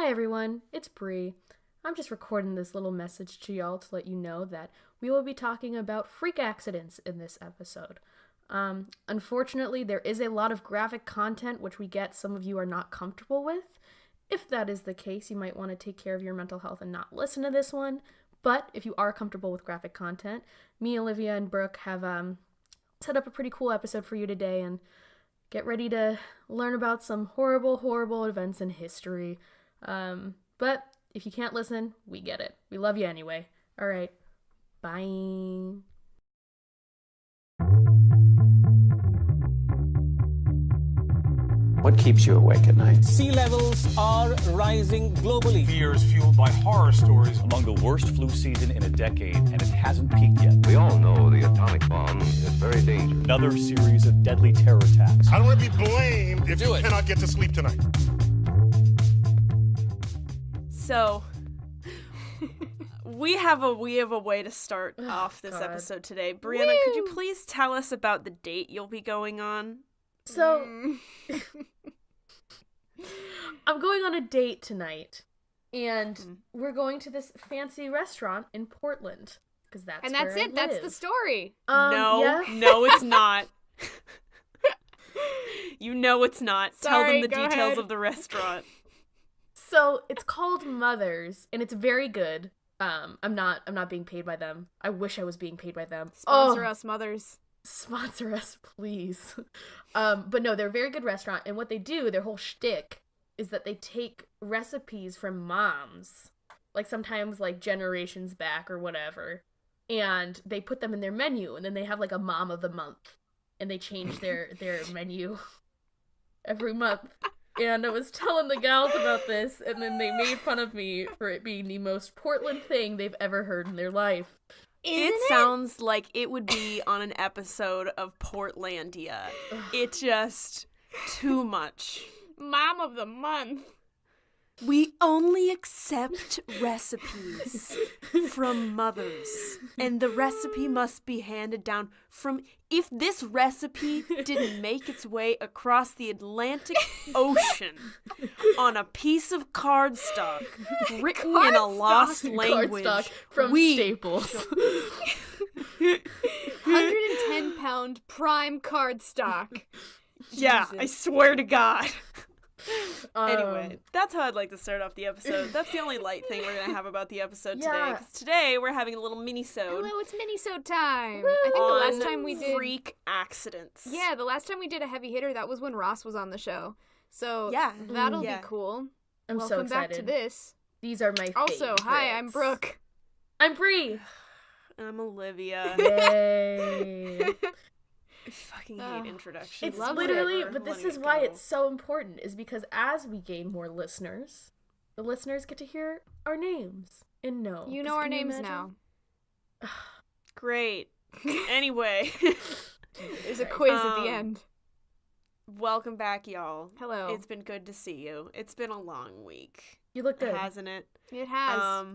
Hi everyone, it's Bree. I'm just recording this little message to y'all to let you know that we will be talking about freak accidents in this episode. Unfortunately, there is a lot of graphic content which we get some of you are not comfortable with. If that is the case, you might want to take care of your mental health and not listen to this one. But if you are comfortable with graphic content, me, Olivia, and Brooke have set up a pretty cool episode for you today, and get ready to learn about some horrible, horrible events in history. But if you can't listen, we get it. We love you anyway. All right. Bye. What keeps you awake at night? Sea levels are rising globally. Fears fueled by horror stories. Among the worst flu season in a decade, and it hasn't peaked yet. We all know the atomic bomb is very dangerous. Another series of deadly terror attacks. I don't want to be blamed if you cannot get to sleep tonight. So, we have a way to start off this episode today. Brianna, could you please tell us about the date you'll be going on? So, I'm going on a date tonight, and we're going to this fancy restaurant in Portland, because that's and where that's I it. That's live. the story. No, it's not. You know it's not. Tell them the details ahead. of the restaurant. So it's called Mother's, and it's very good. I'm not being paid by them. I wish I was being paid by them. Sponsor us, mothers. Sponsor us, please. But no, they're a very good restaurant, and what they do, their whole shtick, is that they take recipes from moms, like sometimes like generations back or whatever, and they put them in their menu, and then they have like a mom of the month, and they change their menu every month. And I was telling the gals about this, and then they made fun of me for it being the most Portland thing they've ever heard in their life. It sounds like it would be on an episode of Portlandia. It's just too much. Mom of the month. We only accept recipes from mothers, and the recipe must be handed down from... If this recipe didn't make its way across the Atlantic Ocean on a piece of cardstock written in a lost language, Cardstock from Staples. 110-pound prime cardstock. Yeah, I swear to God. Anyway, that's how I'd like to start off the episode. That's the only light thing we're going to have about the episode today. Yeah. Because today we're having a little mini-sode. Hello, it's Minisode time. I think the last time we did... freak accidents. Yeah, the last time we did a heavy hitter, that was when Ross was on the show. So yeah, that'll be cool. I'm so Welcome excited. back to this. These are my Also, favorites. hi, I'm Brooke. I'm Bree. I'm Olivia. Yay. I fucking hate introductions. It's Love literally, it. but this Letting is it why go. it's so important, is because as we gain more listeners, the listeners get to hear our names and know. You know our names now. Great. Anyway. There's a quiz at the end. Welcome back, y'all. Hello. It's been good to see you. It's been a long week. You look good. Hasn't it? It has.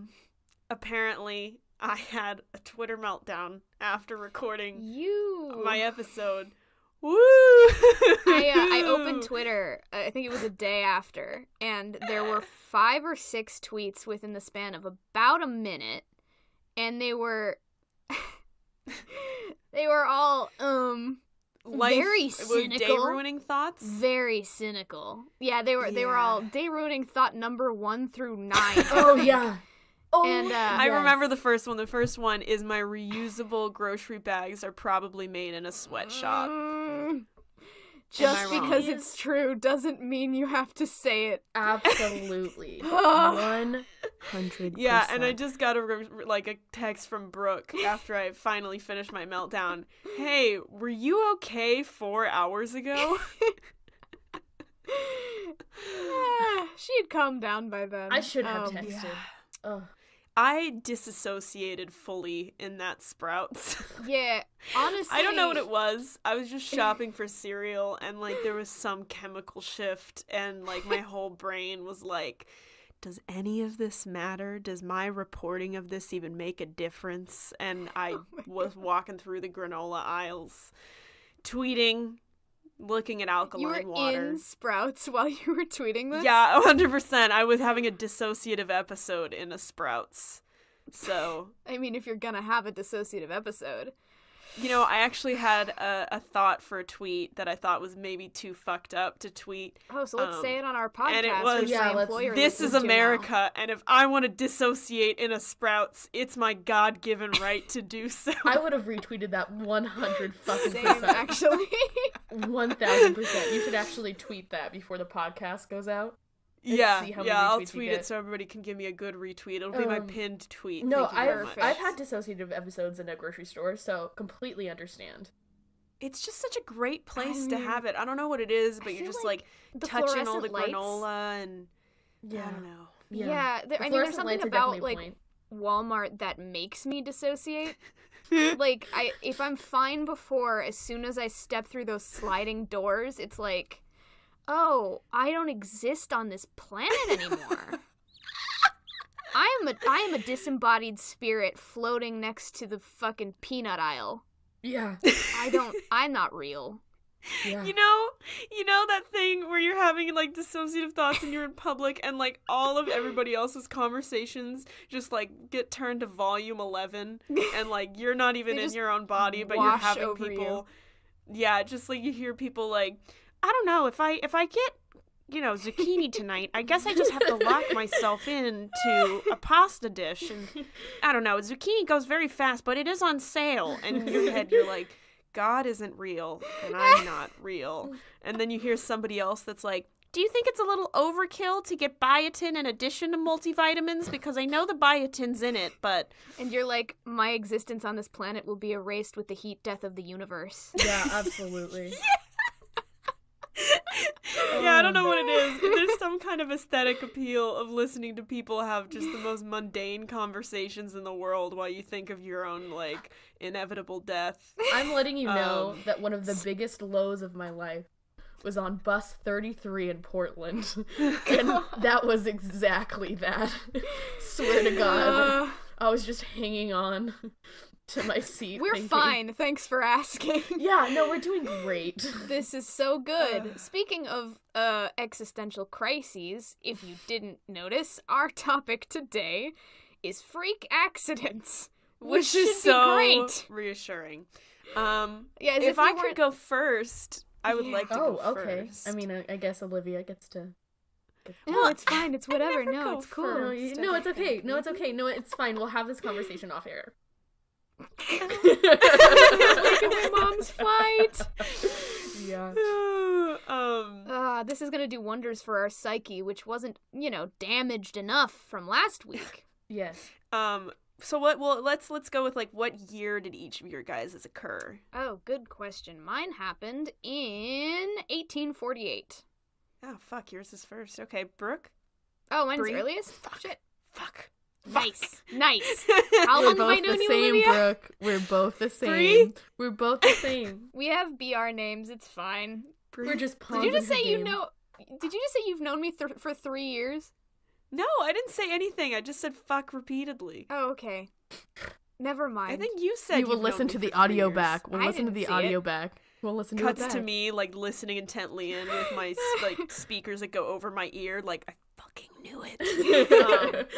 Apparently, I had a Twitter meltdown after recording You. my episode. Woo! I opened Twitter, I think it was a day after, and there were 5 or 6 tweets within the span of about a minute, and they were all very cynical. Day-ruining thoughts? Very cynical. Yeah, they were all day-ruining thought number 1 through 9. Oh, yeah. Oh, And I remember the first one. The first one is my reusable grocery bags are probably made in a sweatshop. Just Am I wrong? because it's true doesn't mean you have to say it. Absolutely. 100%. Yeah, and I just got a text from Brooke after I finally finished my meltdown. Hey, were you okay 4 hours ago? She had calmed down by then. I should have texted. Yeah. Oh. I disassociated fully in that Sprouts. Yeah, honestly. I don't know what it was. I was just shopping for cereal, and like there was some chemical shift, and like my whole brain was like, does any of this matter? Does my reporting of this even make a difference? And I was walking through the granola aisles, tweeting looking at You alkaline were water. in Sprouts while you were tweeting this? Yeah, 100%. I was having a dissociative episode in a Sprouts. So, I mean, if you're gonna have a dissociative episode. you know, I actually had a thought for a tweet that I thought was maybe too fucked up to tweet. Oh, so let's say it on our podcast. and it was, which yeah, my let's- employer This is listens to now. America, and if I want to dissociate in a Sprouts, it's my God-given right to do so. I would have retweeted that 100 fucking Same, percent. actually. 1000%. You should actually tweet that before the podcast goes out. yeah, see how many I'll retweets we tweet get. it so everybody can give me a good retweet. It'll be my pinned tweet. No, Thank you very I've- much. I've had dissociative episodes in a grocery store, so completely understand. It's just such a great place to mean, have it. I don't know what it is, but I you're feel just like like the touching all the fluorescent lights- granola and I don't know. Yeah, The I mean, there's fluorescent something lights are about, definitely a like, point. Walmart that makes me dissociate. Like, if I'm fine before, as soon as I step through those sliding doors, it's like, oh, I don't exist on this planet anymore. I am a disembodied spirit floating next to the fucking peanut aisle. Yeah. I'm not real. Yeah. You know that thing where you're having like dissociative thoughts and you're in public and like all of everybody else's conversations just like get turned to volume 11 and like you're not even They in just your own body, but you're wash having over people. Yeah, just like you hear people like, I don't know, if I get, you know, zucchini tonight, I guess I just have to lock myself into a pasta dish, and I don't know, zucchini goes very fast, but it is on sale, and in your head you're like, God isn't real, and I'm not real. And then you hear somebody else that's like, do you think it's a little overkill to get biotin in addition to multivitamins? Because I know the biotin's in it, but... And you're like, my existence on this planet will be erased with the heat death of the universe. Yeah, absolutely. Yeah, I don't know what it is. There's some kind of aesthetic appeal of listening to people have just the most mundane conversations in the world while you think of your own, like, inevitable death. I'm letting you know that one of the biggest lows of my life was on bus 33 in Portland. And that was exactly that. Swear to God. I was just hanging on to my seat. We're thinking, fine, thanks for asking. Yeah, no, we're doing great. This is so good. Speaking of existential crises, if you didn't notice, our topic today is freak accidents, which is should so be great. reassuring. Yeah, as If we I could weren't- go first, I would like to Oh, go okay. first. I mean, I guess Olivia gets to... No, it's fine. It's whatever. never No, go it's cool. first. No, First, no, I it's okay. No, it's okay. No, it's fine. We'll have this conversation off air. Like in my mom's fight. Yeah. This is gonna do wonders for our psyche, which wasn't, damaged enough from last week. Yes. So what? Well, let's go with like what year did each of your guys' occur? Oh, good question. Mine happened in 1848. Oh fuck, yours is first. Okay, Brooke. Oh, mine's Bree? earliest? Shit. Fuck. Nice. Nice. How We're long have I both known the you, same, Olivia? Brooke. We're both the same. Bree? We're both the same. We have BR names. It's fine. We're just Did pawns you just in her say you game. know? Did you just say you've known me for 3 years? No, I didn't say anything. I just said fuck repeatedly. Oh, okay. Never mind. I think you said We will you've listen known to me the for 3 audio years. back. We'll I listen to didn't the see audio it. back. We'll listen Cuts to it back. to me like listening intently in with my like speakers that go over my ear. Like I fucking knew it.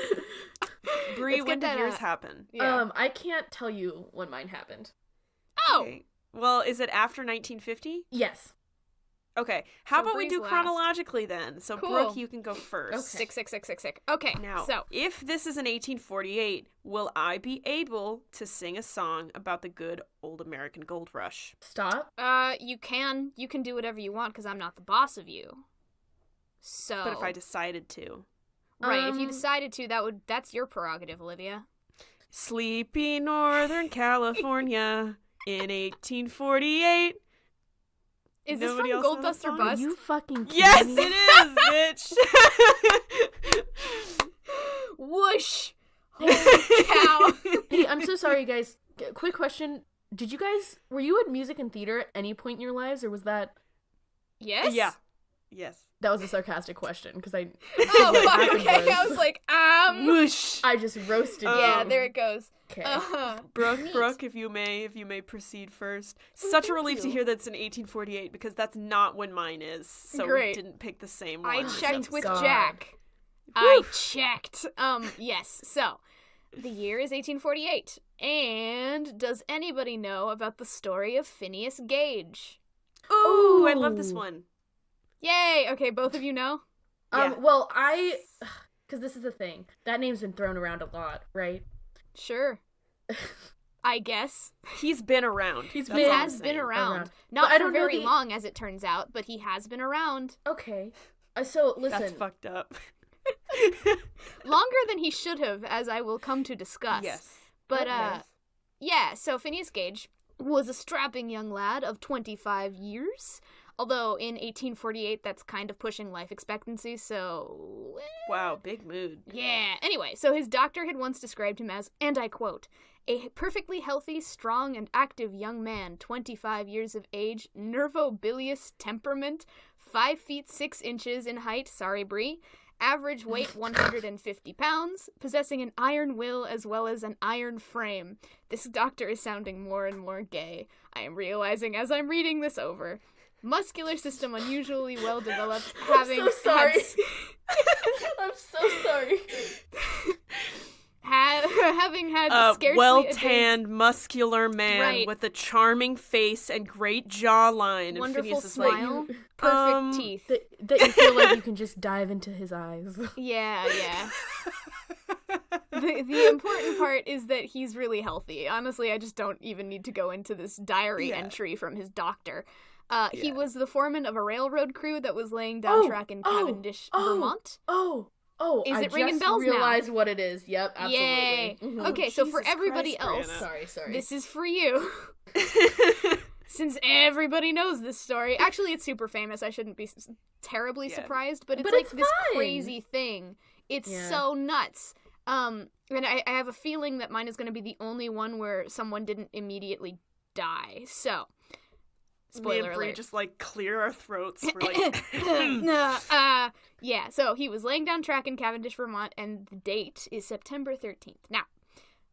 Bree, Let's when get did that, yours happen? Yeah. I can't tell you when mine happened. Oh. Okay. Well, is it after 1950? Yes. Okay. How So about we Bree's do last. chronologically then? So Cool. Brooke, you can go first. Okay. 66666. Okay. Now, so if this is in 1848, will I be able to sing a song about the good old American gold rush? Stop. you can do whatever you want because I'm not the boss of you. So But if I decided to. right, if you decided to, that's your prerogative, Olivia. Sleepy Northern California in 1848. Is this Nobody from else Gold knows Dust the or song? Are Bust? you fucking kidding Yes, me? it is, bitch. Whoosh! Holy cow! Hey, I'm so sorry, guys. Quick question. Were you in music and theater at any point in your lives, or was that... Yes? Yeah. Yes. That was a sarcastic question, because Oh, what fuck, happened okay. I was- was like, Whoosh. I just roasted you. Yeah, there it goes. Okay. Brooke, if you may proceed first. Such a relief to hear that's in 1848 because that's not when mine is. So Great. we didn't pick the same one. I checked with God. Jack. I checked. Yes. So, the year is 1848. And does anybody know about the story of Phineas Gage? Ooh, I love this one. Yay! Okay, both of you know? Yeah. Well, because this is the thing. That name's been thrown around a lot, right? Sure. I guess. He's been around. He has been around. Not But I for don't know very long, as it turns out, but he has been around. Okay. So, listen. That's fucked up. Longer than he should have, as I will come to discuss. Yes. But, Okay. yeah, so Phineas Gage was a strapping young lad of 25 years. Although in 1848, that's kind of pushing life expectancy, so... Wow, big mood. Yeah. Anyway, so his doctor had once described him as, and I quote, a perfectly healthy, strong, and active young man, 25 years of age, nervobilious temperament, 5 feet 6 inches in height, sorry Brie, average weight 150 pounds, possessing an iron will as well as an iron frame. This doctor is sounding more and more gay. I am realizing as I'm reading this over. Muscular system unusually well developed, having I'm so sorry. I'm so sorry. having had scarcely well-tanned, muscular man Right. with a charming face and great jawline. And wonderful Phineas is smile, like, perfect teeth. That you feel like you can just dive into his eyes. Yeah. The important part is that he's really healthy. Honestly, I just don't even need to go into this diary entry from his doctor. He was the foreman of a railroad crew that was laying down track in Cavendish, Vermont. Is it ringing bells now? Realize what it is. Yep, absolutely. Yay! Mhm. Okay, so for Jesus everybody Christ, else, Brianna. Sorry. this is for you. Since everybody knows this story. Actually, it's super famous. I shouldn't be terribly surprised, but it's But like it's this fine. crazy thing. It's so nuts. And I have a feeling that mine is going to be the only one where someone didn't immediately die. So, Me spoiler and Brie alert. just like clear our throats. We're like, Yeah, so he was laying down track in Cavendish, Vermont, and the date is September 13th. Now,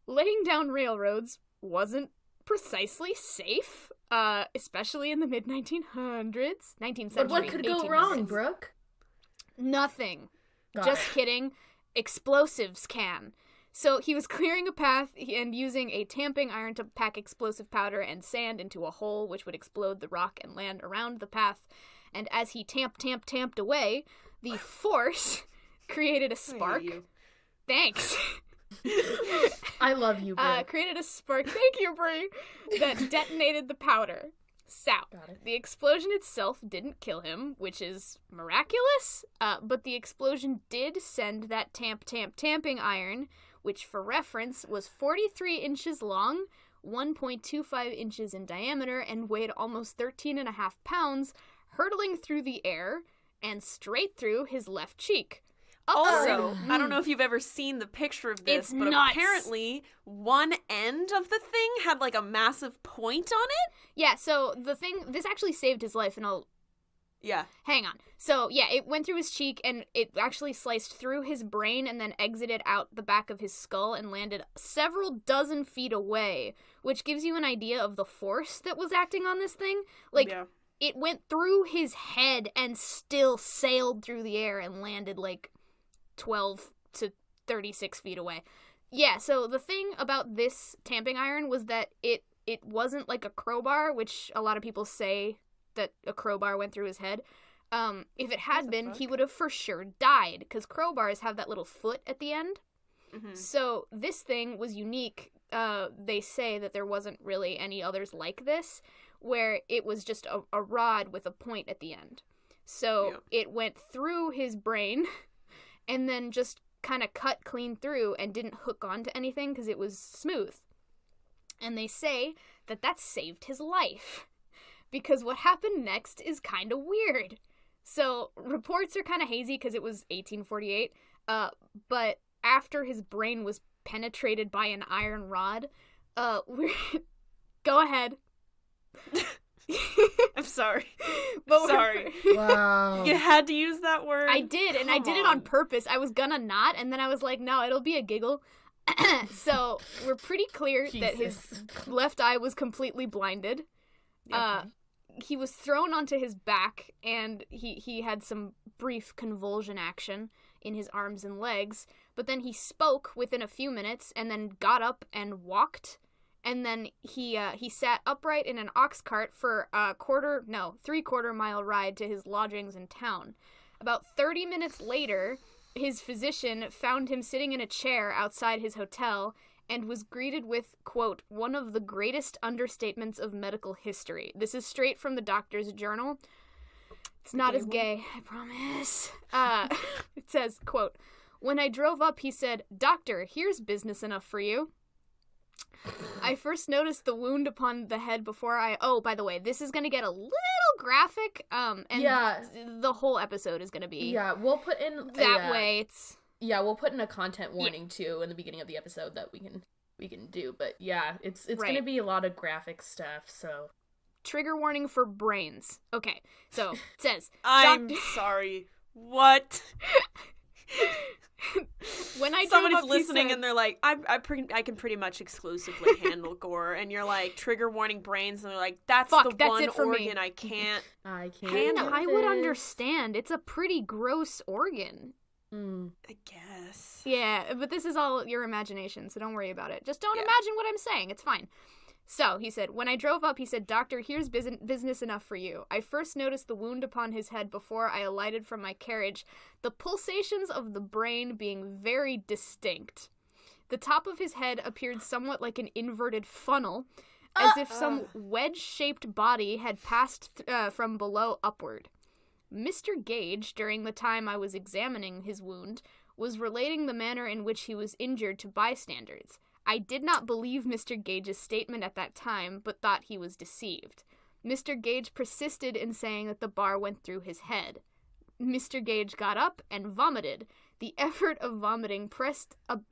laying down railroads wasn't precisely safe, especially in the mid-1900s. 19th century. But what could go wrong, 1800s. Brooke? Nothing. Got Just it. kidding. Explosives can. So he was clearing a path and using a tamping iron to pack explosive powder and sand into a hole which would explode the rock and land around the path. And as he tamped away, the force created a spark. Thanks. I love you, Brooke. Created a spark. Thank you, Brie. That detonated the powder. So, Got it. the explosion itself didn't kill him, which is miraculous, but the explosion did send that tamping iron, which for reference was 43 inches long, 1.25 inches in diameter, and weighed almost 13.5 pounds, hurtling through the air and straight through his left cheek. also, I don't know if you've ever seen the picture of this, It's but nuts. apparently one end of the thing had like a massive point on it. Yeah, so this actually saved his life, and I'll Yeah. hang on. So, yeah, it went through his cheek, and it actually sliced through his brain and then exited out the back of his skull and landed several dozen feet away, which gives you an idea of the force that was acting on this thing. Like, Yeah. it went through his head and still sailed through the air and landed, like, 12 to 36 feet away. Yeah, so the thing about this tamping iron was that it wasn't like a crowbar, which a lot of people say that a crowbar went through his head. If it had been, he would have for sure died, because crowbars have that little foot at the end. Mm-hmm. So this thing was unique. They say that there wasn't really any others like this, where it was just a rod with a point at the end. So it went through his brain and then just kind of cut clean through and didn't hook onto anything because it was smooth. And they say that saved his life, because what happened next is kind of weird. So reports are kind of hazy because it was 1848, but after his brain was penetrated by an iron rod, go ahead. I'm sorry. But Sorry. Wow. You had to use that word. I did, and I did it on purpose. I was gonna not, and then I was like, no, it'll be a giggle. So we're pretty clear that his left eye was completely blinded. He was thrown onto his back, and he had some brief convulsion action in his arms and legs, but then he spoke within a few minutes and then got up and walked, and then he sat upright in an ox cart for a 3/4 mile ride to his lodgings in town. About 30 minutes later, his physician found him sitting in a chair outside his hotel and was greeted with, quote, one of the greatest understatements of medical history. This is straight from the doctor's journal. It's not as gay, I promise. It says, quote, when I drove up, he said, "Doctor, here's business enough for you. I first noticed the wound upon the head before I... Oh, by the way, this is going to get a little graphic, and the whole episode is going to be... Yeah, we'll put in... That way, it's... Yeah, we'll put in a content warning, too, in the beginning of the episode that we can do. But, yeah, it's right. Going to be a lot of graphic stuff, so... Trigger warning for brains. Okay, so, it says... I'm sorry. What? When I Somebody's up, listening said, and they're like, I can pretty much exclusively handle gore, and you're like, trigger warning brains, and they're like, that's the one organ I can't handle. I would understand. It's a pretty gross organ. I guess. Yeah, but this is all your imagination, so don't worry about it. Just don't imagine what I'm saying. It's fine. So, he said, when I drove up, he said, "Doctor, here's business enough for you. I first noticed the wound upon his head before I alighted from my carriage, the pulsations of the brain being very distinct. The top of his head appeared somewhat like an inverted funnel, as if some wedge-shaped body had passed from below upward. Mr. Gage, during the time I was examining his wound, was relating the manner in which he was injured to bystanders. I did not believe Mr. Gage's statement at that time, but thought he was deceived. Mr. Gage persisted in saying that the bar went through his head. Mr. Gage got up and vomited. The effort of vomiting pressed out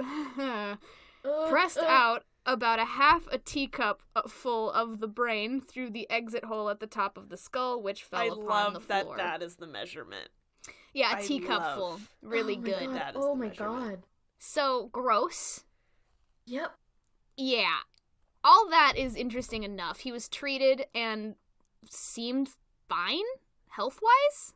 about a half a teacup full of the brain through the exit hole at the top of the skull, which fell upon the floor." I love that is the measurement. Yeah, a teacup full. Really good. That is oh the my measurement. god. So, gross. Yep. Yeah. All that is interesting enough. He was treated and seemed fine, health-wise.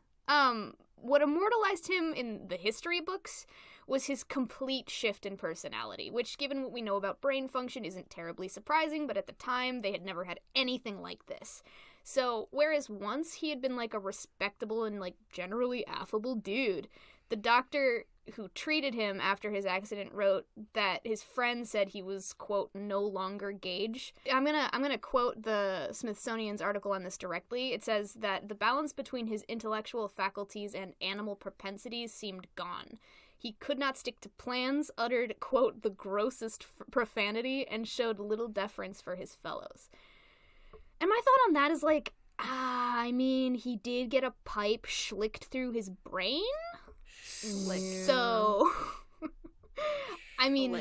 What immortalized him in the history books was his complete shift in personality, which, given what we know about brain function, isn't terribly surprising, but at the time, they had never had anything like this. So, whereas once he had been, like, a respectable and, like, generally affable dude, the doctor who treated him after his accident wrote that his friend said he was, quote, no longer Gage. I'm gonna quote the Smithsonian's article on this directly. It says that the balance between his intellectual faculties and animal propensities seemed gone. He could not stick to plans, uttered, quote, the grossest profanity, and showed little deference for his fellows. And my thought on that is like, I mean, he did get a pipe schlicked through his brain? So, I mean,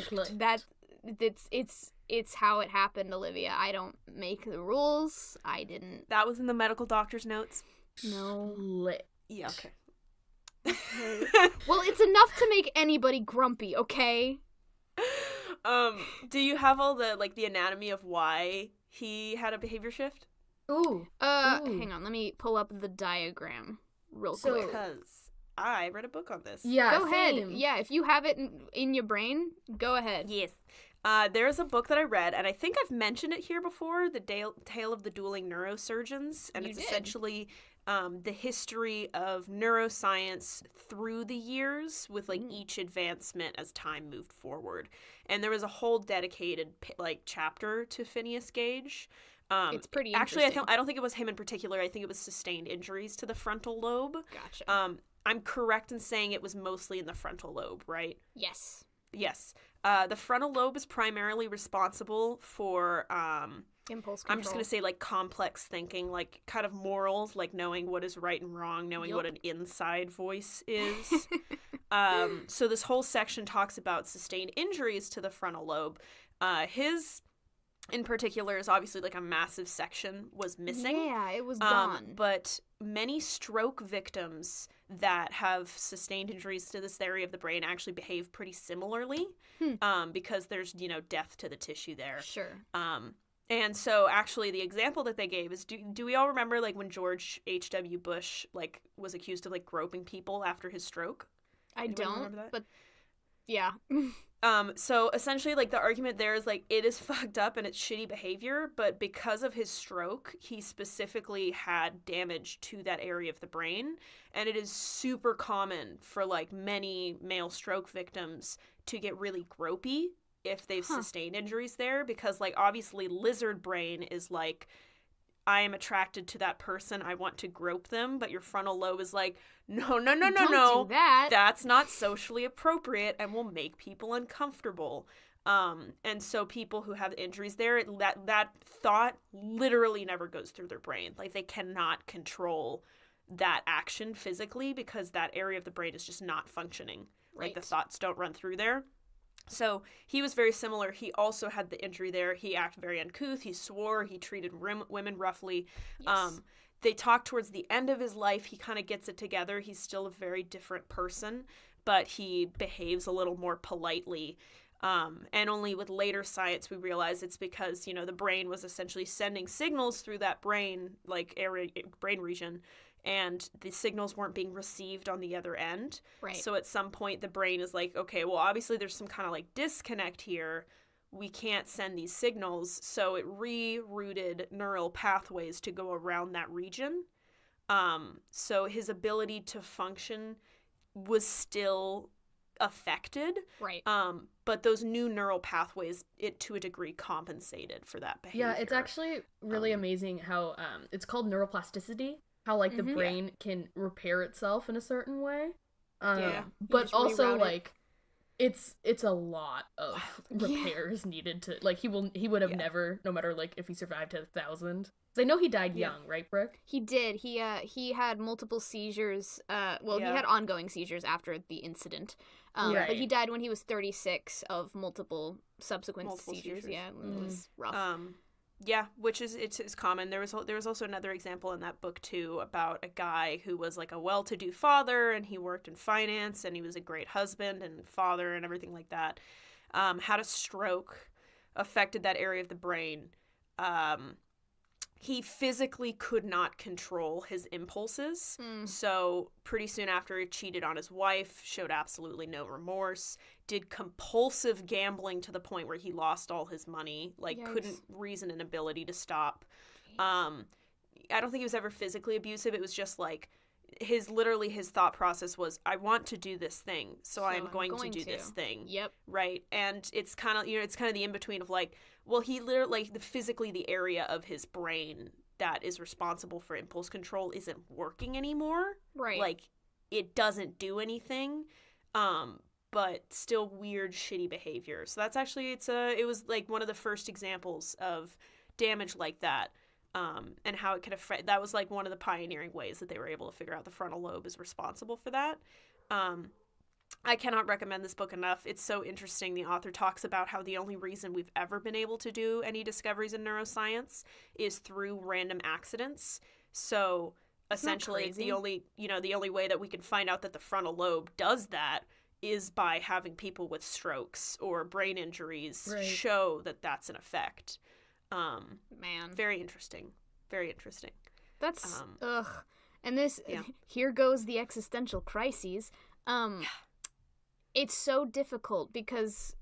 it's how it happened, Olivia. I don't make the rules. I didn't. That was in the medical doctor's notes? No. Yeah, okay. Well, it's enough to make anybody grumpy, okay? Do you have all the, like, the anatomy of why he had a behavior shift? Ooh. Hang on, let me pull up the diagram real quick. Because I read a book on this. Yeah, go ahead. Yeah, if you have it in your brain, go ahead. Yes. There's a book that I read, and I think I've mentioned it here before, The Tale of the Dueling Neurosurgeons, and it's essentially the history of neuroscience through the years with, like, each advancement as time moved forward. And there was a whole dedicated, like, chapter to Phineas Gage. It's pretty interesting. Actually, I don't think it was him in particular. I think it was sustained injuries to the frontal lobe. Gotcha. I'm correct in saying it was mostly in the frontal lobe, right? Yes. Yes. The frontal lobe is primarily responsible for impulse control. I'm just going to say, like, complex thinking, like, kind of morals, like knowing what is right and wrong, knowing what an inside voice is. So this whole section talks about sustained injuries to the frontal lobe. His, in particular, is obviously, like, a massive section was missing. Yeah, it was gone. But many stroke victims that have sustained injuries to this area of the brain actually behave pretty similarly, because there's, death to the tissue there. Sure. And so actually the example that they gave is, do we all remember, like, when George H.W. Bush, like, was accused of, like, groping people after his stroke? Anybody remember that? But yeah. So essentially, like, the argument there is, like, it is fucked up and it's shitty behavior, but because of his stroke, he specifically had damage to that area of the brain, and it is super common for, like, many male stroke victims to get really gropey if they've sustained injuries there, because, like, obviously lizard brain is like, I am attracted to that person, I want to grope them, but your frontal lobe is like, no, Don't do that. that's not socially appropriate and will make people uncomfortable. And so people who have injuries there, that thought literally never goes through their brain. Like, they cannot control that action physically because that area of the brain is just not functioning. Right. Like, the thoughts don't run through there. So he was very similar. He also had the injury there. He acted very uncouth. He swore. He treated women roughly. Yes. They talk towards the end of his life. He kind of gets it together. He's still a very different person, but he behaves a little more politely. And only with later science we realize it's because, the brain was essentially sending signals through that brain, like, area, brain region, and the signals weren't being received on the other end. Right. So at some point the brain is like, okay, well, obviously there's some kind of, like, disconnect here. We can't send these signals. So it rerouted neural pathways to go around that region. So his ability to function was still affected. Right. But those new neural pathways, it to a degree compensated for that behavior. Yeah, it's actually really amazing how it's called neuroplasticity. How, like, the brain can repair itself in a certain way. Yeah. But just also, reroute it. like, it's a lot of repairs needed to, like, he would have never, no matter, like, if he survived to 1,000. 'Cause I know he died young, right, Brooke? He did. He had multiple seizures. He had ongoing seizures after the incident. But he died when he was 36 of multiple subsequent seizures. Yeah, it was rough. Yeah, which it's common. There was also another example in that book too about a guy who was, like, a well-to-do father, and he worked in finance, and he was a great husband and father and everything like that. Had a stroke, affected that area of the brain. He physically could not control his impulses. So pretty soon after, he cheated on his wife, showed absolutely no remorse, did compulsive gambling to the point where he lost all his money, like, couldn't reason an ability to stop. I don't think he was ever physically abusive. It was just, like, his thought process was, I want to do this thing, so I'm going to do this thing. Yep. Right. And it's kind of, it's kind of the in-between of, like, well, he literally, like, physically the area of his brain that is responsible for impulse control isn't working anymore. Right. Like, it doesn't do anything, but still weird, shitty behavior. So that's actually, it was, like, one of the first examples of damage like that. And how it could affect, that was, like, one of the pioneering ways that they were able to figure out the frontal lobe is responsible for that. I cannot recommend this book enough. It's so interesting. The author talks about how the only reason we've ever been able to do any discoveries in neuroscience is through random accidents. So essentially the only way that we can find out that the frontal lobe does that is by having people with strokes or brain injuries show that that's an effect. Man. Very interesting. Very interesting. That's ugh. And this here goes the existential crises. It's so difficult because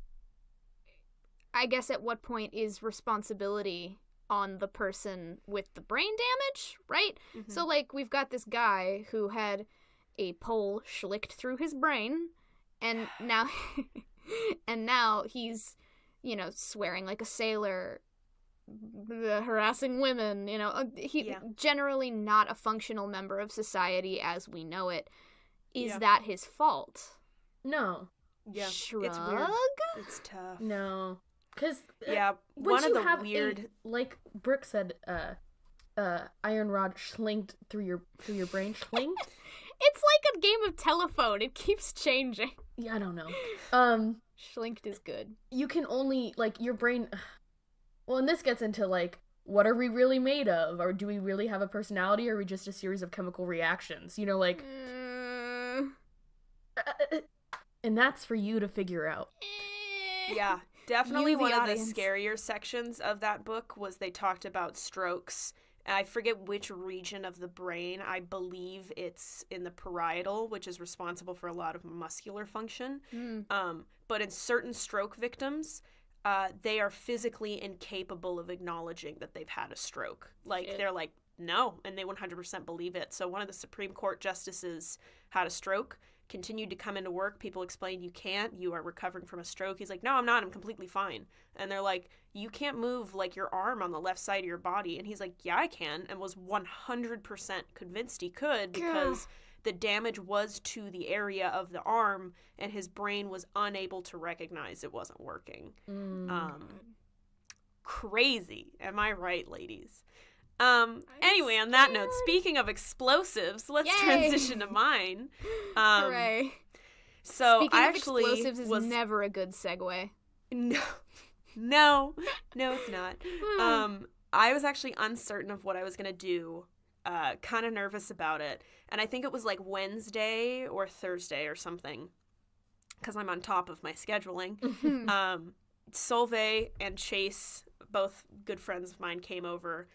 I guess at what point is responsibility on the person with the brain damage, right? Mm-hmm. So, like, we've got this guy who had a pole schlicked through his brain, and now he's, swearing like a sailor, harassing women, generally not a functional member of society as we know it. Is that his fault? No. Yeah. Shrug? It's weird. It's tough. No. Because one of the weird, like Brooke said, iron rod schlinked through your brain. Schlinked? It's like a game of telephone. It keeps changing. Yeah, I don't know. Schlinked is good. You can only, like, your brain. Well, and this gets into, like, what are we really made of? Or do we really have a personality, or are we just a series of chemical reactions? And that's for you to figure out. Yeah, definitely You, the one of audience. the scarier sections of that book was they talked about strokes. I forget which region of the brain. I believe it's in the parietal, which is responsible for a lot of muscular function. But in certain stroke victims, they are physically incapable of acknowledging that they've had a stroke. Like, Shit. they're like, no, and they 100% believe it. So one of the Supreme Court justices had a stroke, continued to come into work. People explained, you can't, you are recovering from a stroke. He's like, no, I'm not, I'm completely fine. And they're like, you can't move like your arm on the left side of your body. And he's like, yeah, I can, and was 100% convinced he could, because the damage was to the area of the arm and his brain was unable to recognize it wasn't working. Crazy. Am I right, ladies? Anyway, on that note, speaking of explosives, let's Yay! transition to mine. Hooray. So Speaking I of actually explosives is was never a good segue. no, it's not. I was actually uncertain of what I was gonna do, kind of nervous about it, and I think it was like Wednesday or Thursday or something, because I'm on top of my scheduling. Solveig and Chase, both good friends of mine, came over,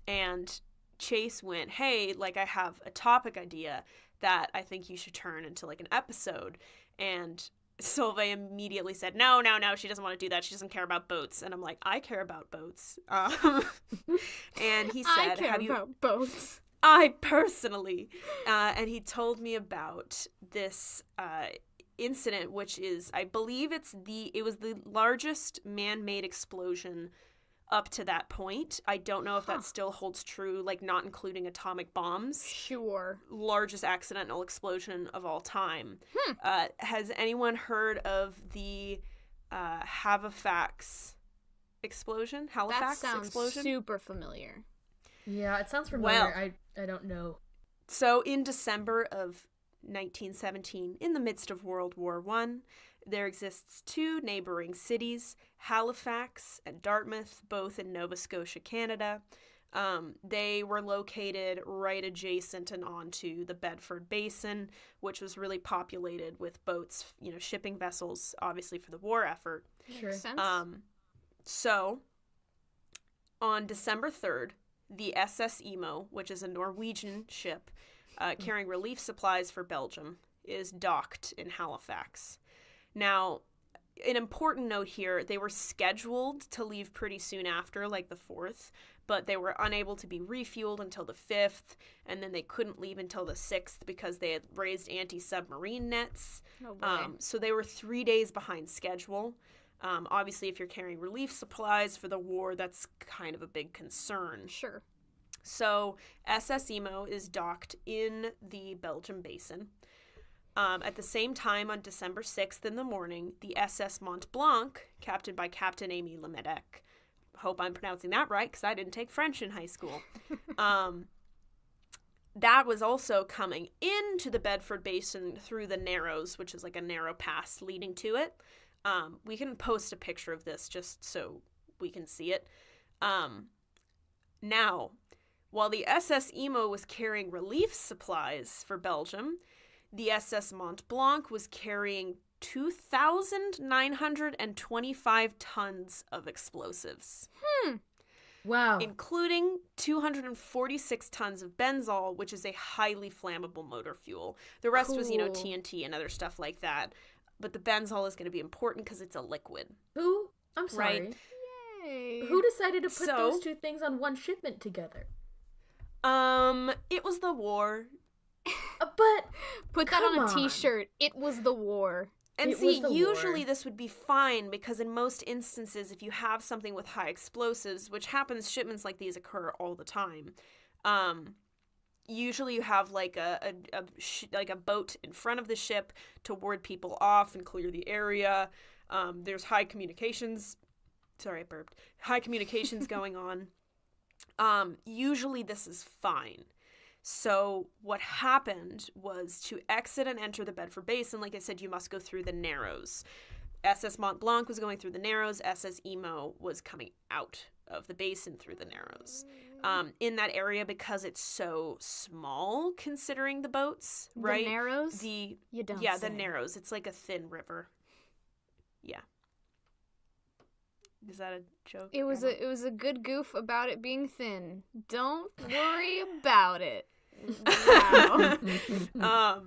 and Chase went, hey, like, I have a topic idea that I think you should turn into like an episode. And Solveig immediately said, no, she doesn't want to do that. She doesn't care about boats. And I'm like, I care about boats. And he said, I care about boats. I personally. And he told me about this incident, which is, I believe it was the largest man-made explosion up to that point. I don't know if that still holds true, like not including atomic bombs. Sure. Largest accidental explosion of all time. Has anyone heard of the Halifax explosion? That sounds explosion? super familiar. Yeah, it sounds familiar. I don't know. So in December of 1917, in the midst of World War I, there exists two neighboring cities, Halifax and Dartmouth, both in Nova Scotia, Canada. They were located right adjacent and onto the Bedford Basin, which was really populated with boats, shipping vessels, obviously for the war effort. Sure. Makes sense. So, on December 3rd, the SS Emo, which is a Norwegian ship carrying relief supplies for Belgium, is docked in Halifax. Now, an important note here, they were scheduled to leave pretty soon after, like the 4th, but they were unable to be refueled until the 5th, and then they couldn't leave until the 6th because they had raised anti-submarine nets. Oh boy. So they were 3 days behind schedule. Obviously, if you're carrying relief supplies for the war, that's kind of a big concern. Sure. So SS Emo is docked in the Belgian basin. At the same time, on December 6th in the morning, the SS Mont Blanc, captained by Captain Amy Lemedec, hope I'm pronouncing that right because I didn't take French in high school, that was also coming into the Bedford Basin through the Narrows, which is like a narrow pass leading to it. We can post a picture of this just so we can see it. Now, while the SS Emo was carrying relief supplies for Belgium, the SS Mont Blanc was carrying 2,925 tons of explosives. Wow. Including 246 tons of benzol, which is a highly flammable motor fuel. The rest was, Cool. TNT and other stuff like that. But the benzol is going to be important because it's a liquid. I'm sorry. Right. Yay. Who decided to put So- those two things on one shipment together? It was the war. But Put that Come on a on. t-shirt. It was the war. And It see, was the usually war. this would be fine because in most instances, if you have something with high explosives, which happens, shipments like these occur all the time. Usually you have like a boat in front of the ship to ward people off and clear the area. There's high communications. Sorry, I burped. High communications going on. Usually this is fine. So what happened was to exit and enter the Bedford Basin, like I said, you must go through the Narrows. SS Mont Blanc was going through the Narrows. SS Emo was coming out of the basin through the Narrows. in that area because it's so small considering the boats, right? The Narrows? You don't Yeah, say. the Narrows. It's like a thin river. Yeah. Is that a joke? It was a good goof about it being thin. Don't worry about it. Wow.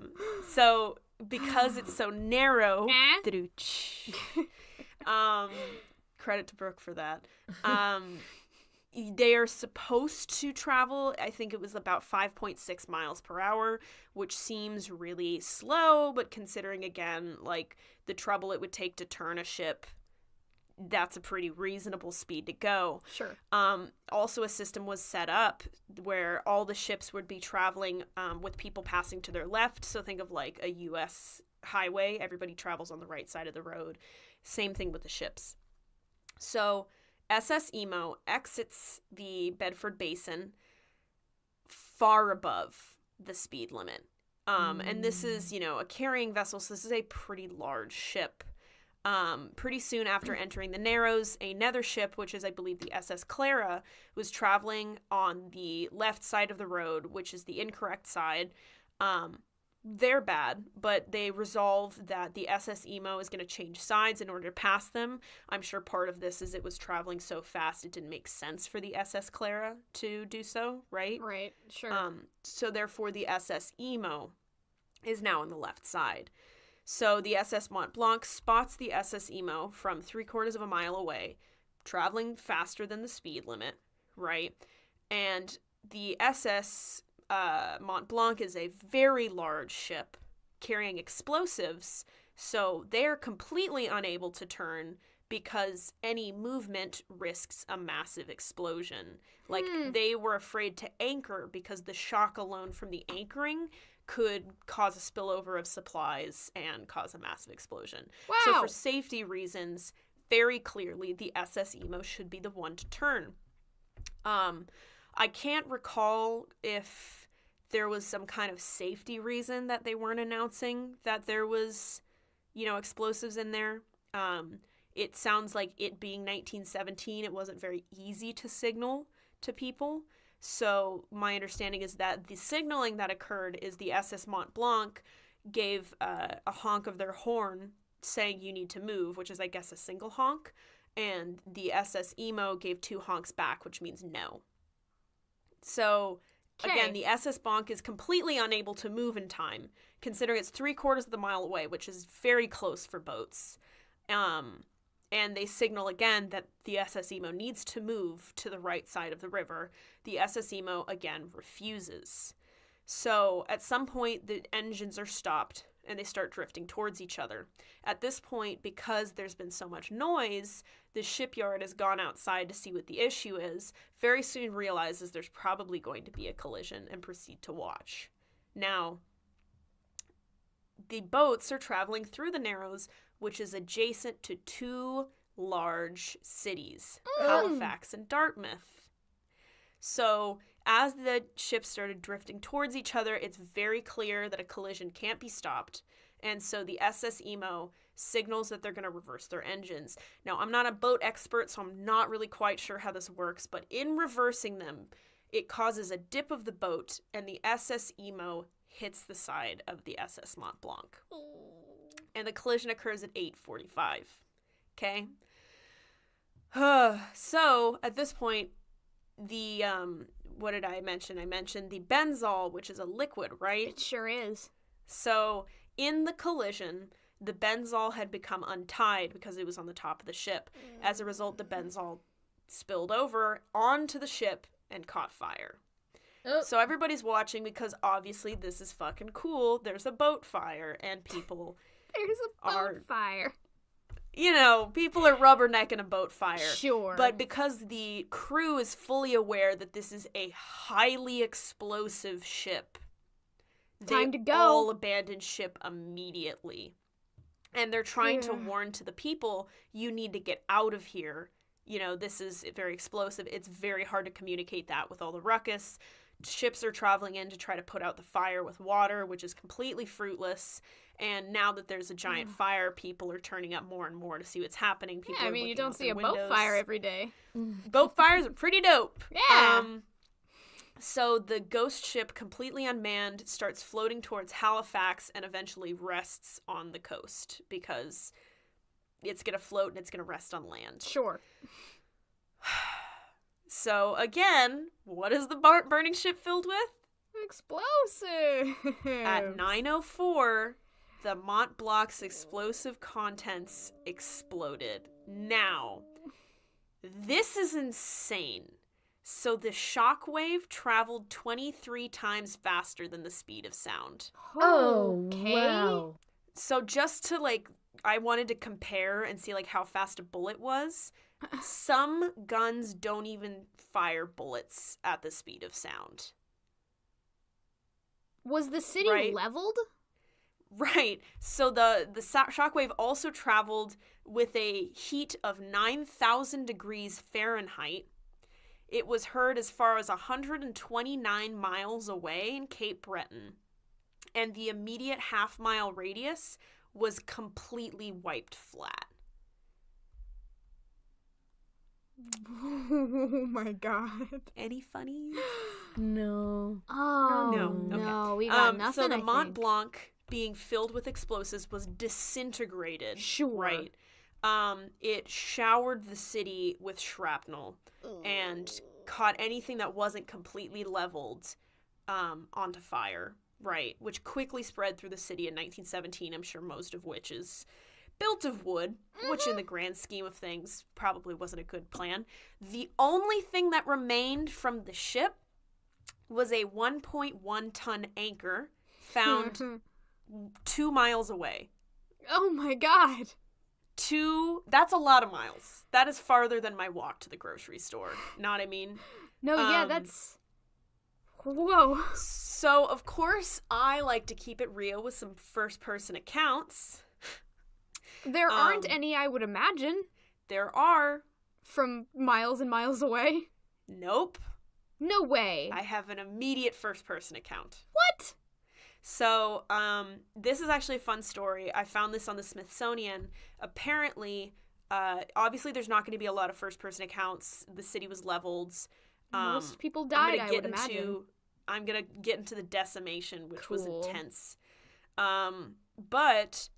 So because it's so narrow, credit to Brooke for that. They are supposed to travel, I think it was about 5.6 miles per hour, which seems really slow, but considering, again, like, the trouble it would take to turn a ship, that's a pretty reasonable speed to go. Sure. Also, a system was set up where all the ships would be traveling with people passing to their left, so think of, like, a U.S. highway. Everybody travels on the right side of the road. Same thing with the ships. So SS Emo exits the Bedford Basin far above the speed limit. And this is, a carrying vessel, so this is a pretty large ship. Pretty soon after entering the Narrows, another ship, which is, I believe, the SS Clara, was traveling on the left side of the road, which is the incorrect side. They're bad, but they resolve that the SS Emo is going to change sides in order to pass them. I'm sure part of this is it was traveling so fast it didn't make sense for the SS Clara to do so, right? Right, sure. So therefore the SS Emo is now on the left side. So the SS Mont Blanc spots the SS Emo from 3/4 of a mile away, traveling faster than the speed limit, right? And the SS Mont Blanc is a very large ship carrying explosives, so they're completely unable to turn because any movement risks a massive explosion. Like, they were afraid to anchor because the shock alone from the anchoring could cause a spillover of supplies and cause a massive explosion. Wow. So for safety reasons, very clearly the SS Emo should be the one to turn. I can't recall if there was some kind of safety reason that they weren't announcing that there was, explosives in there. It sounds like it being 1917, it wasn't very easy to signal to people. So my understanding is that the signaling that occurred is the SS Mont Blanc gave a honk of their horn saying you need to move, which is, I guess, a single honk. And the SS Emo gave 2 honks back, which means no. So, again, the SS Bonk is completely unable to move in time, considering it's 3/4 of the mile away, which is very close for boats. And they signal again that the SS Emo needs to move to the right side of the river. The SS Emo, again, refuses. So, at some point, the engines are stopped, and they start drifting towards each other. At this point, because there's been so much noise, the shipyard has gone outside to see what the issue is, very soon realizes there's probably going to be a collision, and proceed to watch. Now, the boats are traveling through the Narrows, which is adjacent to 2 large cities, Halifax and Dartmouth. So, as the ships started drifting towards each other, it's very clear that a collision can't be stopped. And so the SS Emo signals that they're going to reverse their engines. Now, I'm not a boat expert, so I'm not really quite sure how this works, but in reversing them, it causes a dip of the boat, and the SS Emo hits the side of the SS Mont Blanc. And the collision occurs at 8:45. Okay? So, at this point, the, what did I mention? I mentioned the benzol, which is a liquid, right? It sure is. So, in the collision, the benzol had become untied because it was on the top of the ship. As a result, the benzol spilled over onto the ship and caught fire. Oh. So everybody's watching because obviously this is fucking cool. There's a boat fire and people There's a boat fire. People are rubbernecking a boat fire. Sure. But because the crew is fully aware that this is a highly explosive ship, Time to they go. all abandon ship immediately. And they're trying to warn to the people, you need to get out of here. This is very explosive. It's very hard to communicate that with all the ruckus. Ships are traveling in to try to put out the fire with water, which is completely fruitless. And now that there's a giant fire, people are turning up more and more to see what's happening. People are you looking don't out see their a boat windows. fire every day. Boat fires are pretty dope. Yeah. So the ghost ship, completely unmanned, starts floating towards Halifax and eventually rests on the coast because it's going to float and it's going to rest on land. Sure. So again, what is the burning ship filled with? Explosive. At 9:04, the Mont Blanc's explosive contents exploded. Now, this is insane. So the shockwave traveled 23 times faster than the speed of sound. Oh, Okay. wow. So just to I wanted to compare and see how fast a bullet was. Some guns don't even fire bullets at the speed of sound. Was the city Right. leveled? Right. So the shockwave also traveled with a heat of 9,000 degrees Fahrenheit. It was heard as far as 129 miles away in Cape Breton, and the immediate half-mile radius was completely wiped flat. Oh my god. Any funnies? No. Oh No. Okay. no, we got nothing. So the I Mont think. Blanc, being filled with explosives, was disintegrated. Sure. Right. It showered the city with shrapnel and caught anything that wasn't completely leveled onto fire. Right. Which quickly spread through the city in 1917. I'm sure most of which is built of wood, which in the grand scheme of things probably wasn't a good plan. The only thing that remained from the ship was a 1.1 ton anchor found 2 miles away. Oh my god. That's a lot of miles. That is farther than my walk to the grocery store. Know what I mean? No, yeah, that's... Whoa. So, of course, I like to keep it real with some first-person accounts. There aren't any, I would imagine, There are. from miles and miles away. Nope. No way. I have an immediate first-person account. What? So, this is actually a fun story. I found this on the Smithsonian. Apparently, obviously there's not going to be a lot of first-person accounts. The city was leveled. Most people died, I would imagine. I'm going to get into the decimation, which was Cool. intense. But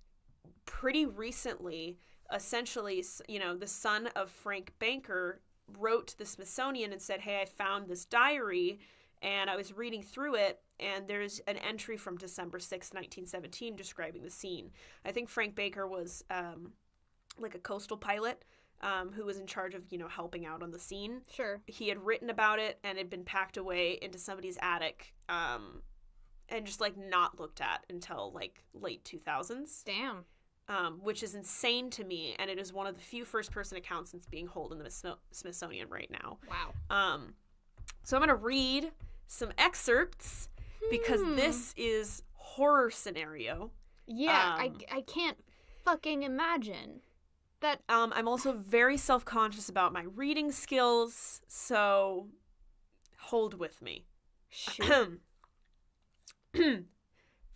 pretty recently, essentially, the son of Frank Banker wrote to the Smithsonian and said, hey, I found this diary, and I was reading through it, and there's an entry from December 6th, 1917, describing the scene. I think Frank Baker was a coastal pilot who was in charge of, helping out on the scene. Sure. He had written about it and had been packed away into somebody's attic and just, not looked at until, late 2000s. Damn. Which is insane to me, and it is one of the few first-person accounts that's being held in the Smithsonian right now. Wow. So I'm going to read some excerpts because this is horror scenario. Yeah, I can't fucking imagine. That... I'm also very self-conscious about my reading skills, so hold with me. Shoot.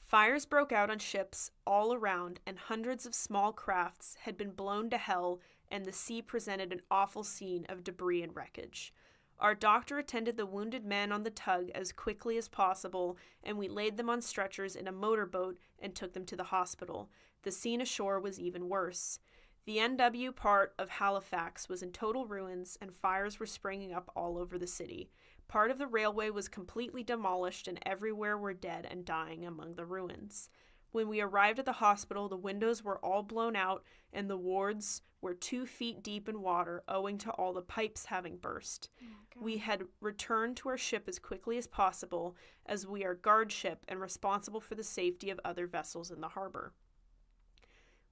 Fires broke out on ships all around, and hundreds of small crafts had been blown to hell, and the sea presented an awful scene of debris and wreckage. Our doctor attended the wounded men on the tug as quickly as possible, and we laid them on stretchers in a motorboat and took them to the hospital. The scene ashore was even worse. The NW part of Halifax was in total ruins, and fires were springing up all over the city. Part of the railway was completely demolished, and everywhere were dead and dying among the ruins. When we arrived at the hospital, the windows were all blown out, and the wards were 2 feet deep in water, owing to all the pipes having burst. We had returned to our ship as quickly as possible, as we are guard ship and responsible for the safety of other vessels in the harbor.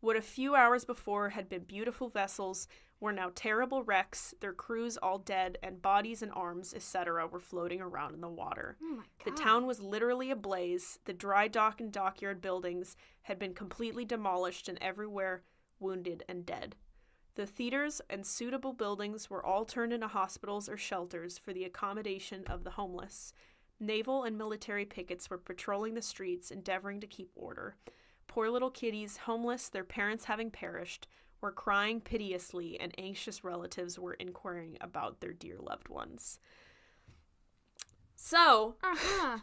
What a few hours before had been beautiful vessels were now terrible wrecks, their crews all dead, and bodies and arms, etc., were floating around in the water. Oh my The God. town was literally ablaze. The dry dock and dockyard buildings had been completely demolished, and everywhere wounded and dead. The theaters and suitable buildings were all turned into hospitals or shelters for the accommodation of the homeless. Naval and military pickets were patrolling the streets, endeavoring to keep order. Poor little kiddies, homeless, their parents having perished, were crying piteously, and anxious relatives were inquiring about their dear loved ones. So, Uh-huh.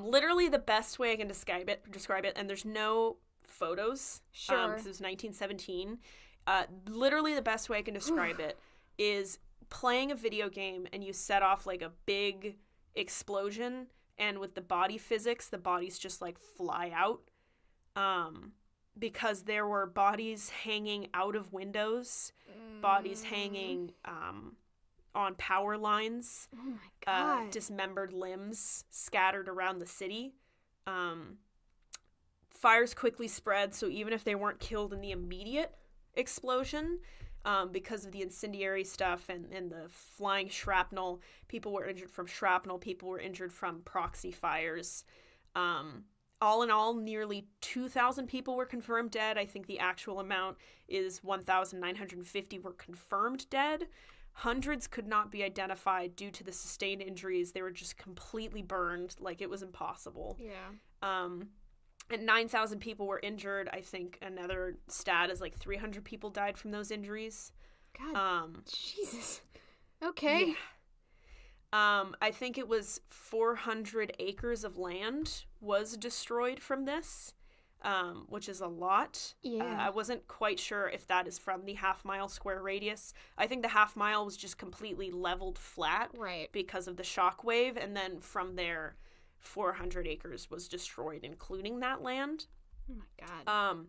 literally the best way I can describe it, and there's no photos. Sure. 'Cause it was 1917. Literally the best way I can describe it is playing a video game and you set off like a big explosion, and with the body physics, the bodies just like fly out. Because there were bodies hanging out of windows, bodies hanging on power lines, Oh my god. dismembered limbs scattered around the city. Fires quickly spread, so even if they weren't killed in the immediate explosion, because of the incendiary stuff and the flying shrapnel, people were injured from shrapnel, people were injured from proxy fires. All in all, nearly 2,000 people were confirmed dead. I think the actual amount is 1,950 were confirmed dead. Hundreds could not be identified due to the sustained injuries. They were just completely burned, like it was impossible. Yeah. And 9,000 people were injured. I think another stat is like 300 people died from those injuries. God. Jesus. Okay. Yeah. I think it was 400 acres of land was destroyed from this, which is a lot. Yeah. I wasn't quite sure if that is from the half-mile square radius. I think the half-mile was just completely leveled flat Right. because of the shock wave, and then from there, 400 acres was destroyed, including that land. Oh my god.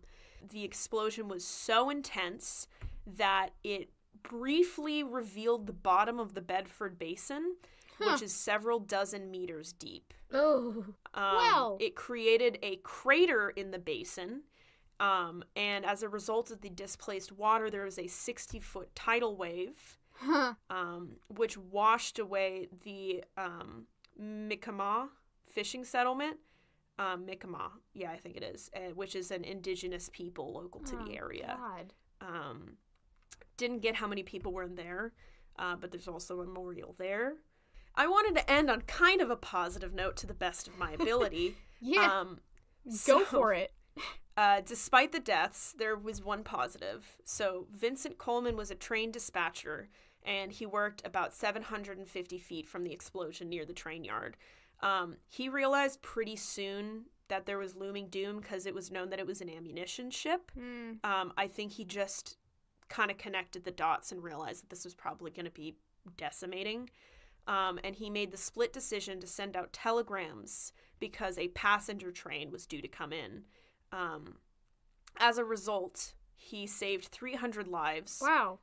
The explosion was so intense that it briefly revealed the bottom of the Bedford Basin, which is several dozen meters deep. Oh. Wow. It created a crater in the basin, and as a result of the displaced water, there was a 60-foot tidal wave, Huh. which washed away the Mi'kmaq fishing settlement. Mi'kmaq, yeah, I think it is, which is an indigenous people local to the area. God. Didn't get how many people were in there, but there's also a memorial there. I wanted to end on kind of a positive note to the best of my ability. Yeah. Go for it. Despite the deaths, there was one positive. So Vincent Coleman was a train dispatcher, and he worked about 750 feet from the explosion near the train yard. He realized pretty soon that there was looming doom because it was known that it was an ammunition ship. I think he just kind of connected the dots and realized that this was probably going to be decimating. And he made the split decision to send out telegrams because a passenger train was due to come in. As a result, he saved 300 lives. Wow.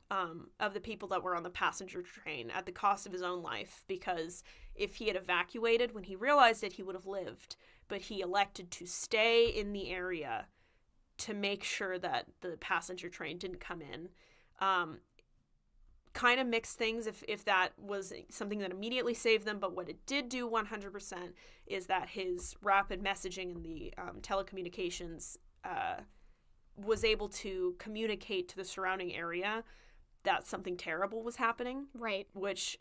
Of the people that were on the passenger train at the cost of his own life, because if he had evacuated when he realized it, he would have lived. But he elected to stay in the area to make sure that the passenger train didn't come in. Kind of mixed things if that was something that immediately saved them, but what it did do 100% is that his rapid messaging and the telecommunications was able to communicate to the surrounding area that something terrible was happening. Right. Which,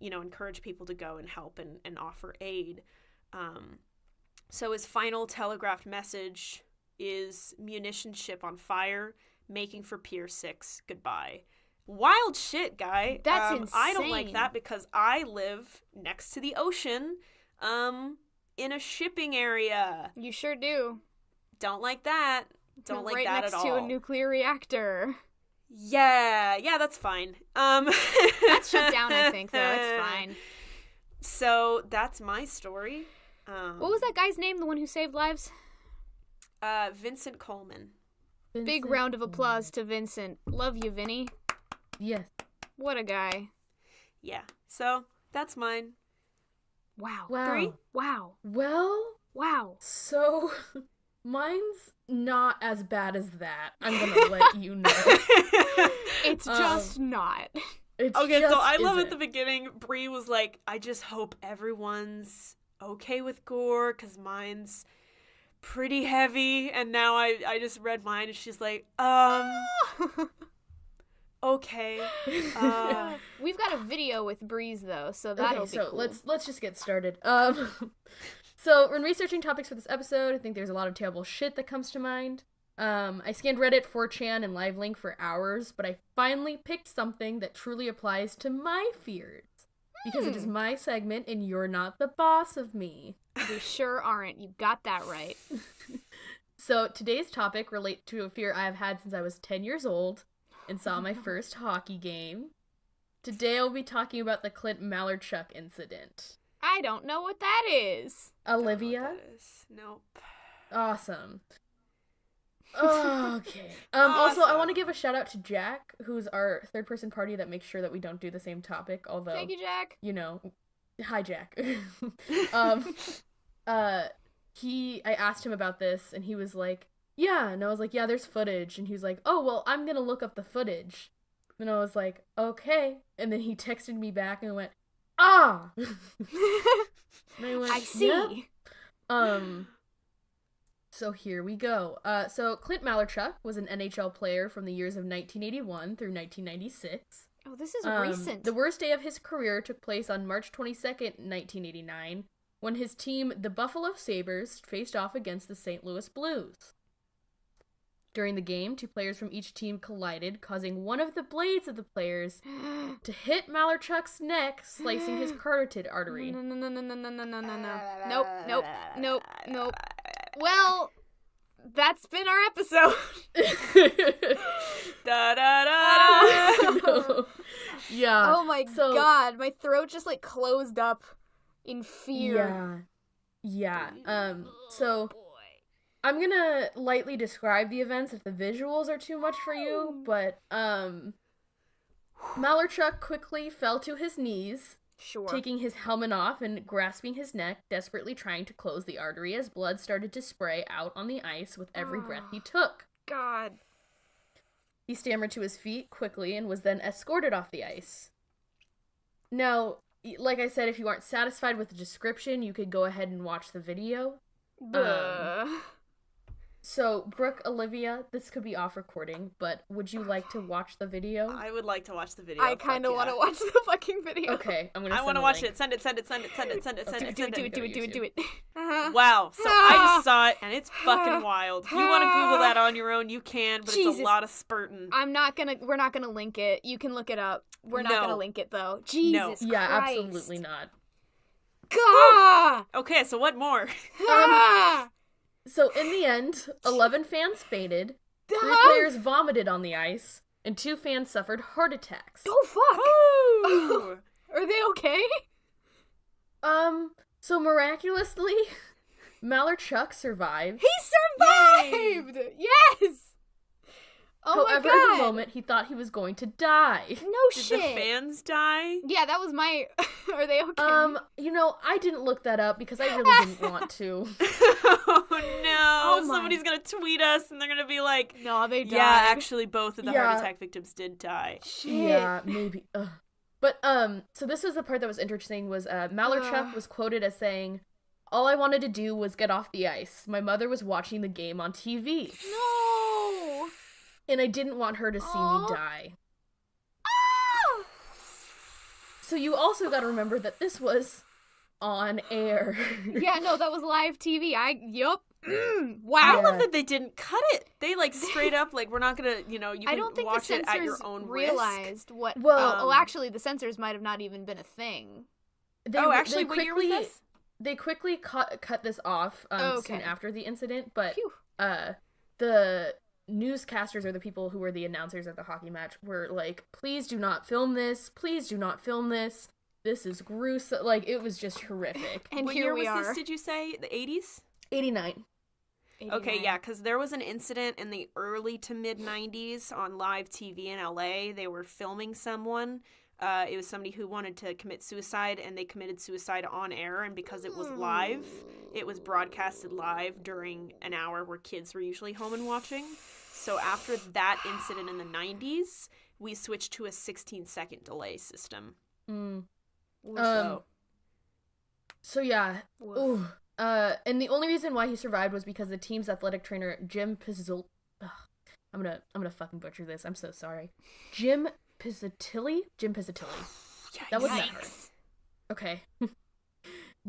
encouraged people to go and help and offer aid. So his final telegraphed message is munition ship on fire, making for Pier 6, goodbye. Wild shit, guy. That's insane. I don't like that because I live next to the ocean, in a shipping area. You sure do. Don't like that. Don't like right that next at all. to a nuclear reactor. Yeah, that's fine. That's shut down, I think, though. It's fine. So that's my story. What was that guy's name, the one who saved lives? Vincent Coleman. Big round of applause to Vincent. Love you, Vinny. Yes. What a guy. Yeah. So that's mine. Wow. Wow. 3? Wow. Well, Wow. so mine's not as bad as that. I'm gonna let you know. It's just not. It's Okay, so just I love at isn't. the beginning, Bree was like, I just hope everyone's okay with gore, because mine's pretty heavy. And now I just read mine, and she's like, okay. We've got a video with Breeze, though, so that'll Okay, be so cool. let's just get started. So when researching topics for this episode, I think there's a lot of terrible shit that comes to mind. I scanned Reddit, 4chan, and LiveLink for hours, but I finally picked something that truly applies to my fears. because it is my segment and you're not the boss of me. We sure aren't. You got that right. So today's topic relates to a fear I have had since I was 10 years old and saw my first hockey game. Today I'll be talking about the Clint Malarchuk incident. I don't know what that is. Olivia? Nope. Awesome. Okay. Also, I want to give a shout out to Jack, who's our third person party that makes sure that we don't do the same topic, although, Thank you, Jack. you know, hi Jack. I asked him about this and he was like, yeah, and I was like, yeah, there's footage, and he was like, oh, well, I'm gonna look up the footage. And I was like, okay, and then he texted me back and went, ah! And I went, I see. Yep. So here we go. So Clint Malarchuk was an NHL player from the years of 1981 through 1996. Oh, this is recent. The worst day of his career took place on March 22nd, 1989, when his team, the Buffalo Sabres, faced off against the St. Louis Blues. During the game, two players from each team collided, causing one of the blades of the players to hit Malarchuk's neck, slicing his carotid artery. No. Nope. Well, that's been our episode. Da da da. No. Yeah. Oh my god, my throat just like closed up in fear. Yeah. So I'm gonna lightly describe the events if the visuals are too much for you, but Malarchuk quickly fell to his knees, taking his helmet off and grasping his neck, desperately trying to close the artery as blood started to spray out on the ice with every breath he took. God. He stammered to his feet quickly and was then escorted off the ice. Now, like I said, if you aren't satisfied with the description, you could go ahead and watch the video. So, Brooke, Olivia, this could be off recording, but would you like to watch the video? I would like to watch the video. I kind of want to watch the fucking video. Okay, I'm gonna. I want to watch it. Send it. Send it. Send it. Send it. Send it. Send it. Do it. Wow. So I just saw it, and it's fucking wild. If you want to Google that on your own, you can, but Jesus. it's a lot of spurting. We're not gonna link it. You can look it up. We're not No. gonna link it, though. Jesus Yeah, Christ. absolutely not. Gah! Okay, so what more? So, in the end, 11 fans fainted, 3 players vomited on the ice, and 2 fans suffered heart attacks. Oh, fuck! Ooh. Are they okay? So miraculously, Malarchuk survived. He survived! Yes! Oh However, my God. in the moment, he thought he was going to die. No Did shit. the fans die? Yeah, that was my... Are they okay? I didn't look that up because I really didn't want to. Oh no! my- Somebody's gonna tweet us and they're gonna be like, No, they died. "Yeah, actually, both of the Yeah. heart attack victims did die." Shit. Yeah, maybe. Ugh. But, so this was the part that was interesting was, Malarchuk was quoted as saying, "All I wanted to do was get off the ice. My mother was watching the game on TV. No! And I didn't want her to see me die." Ah! So you also gotta remember that this was on air. Yeah, no, that was live TV. Yup. I Wow. love that they didn't cut it. They like straight up like we're not gonna, you can I don't think the watch it censors at your own realized risk. what... Well, actually, the censors might have not even been a thing. Actually, what year was this? They quickly cut this off Okay. soon after the incident, but Phew. the newscasters or the people who were the announcers at the hockey match were like, "Please do not film this. Please do not film this. This is gruesome." Like, it was just horrific. And What here year we was are. this? Did you say the 80s? 89. Okay, yeah, because there was an incident in the early to mid 90s on live TV in LA. They were filming someone. It was somebody who wanted to commit suicide, and they committed suicide on air. And because it was live, it was broadcasted live during an hour where kids were usually home and watching. So after that incident in the 90s, we switched to a 16-second delay system. So yeah. Woof. Ooh. And the only reason why he survived was because the team's athletic trainer, Jim Pizzol... Ugh, I'm gonna fucking butcher this. I'm so sorry. Jim Pizzatelli? That wasn't that hard. Okay.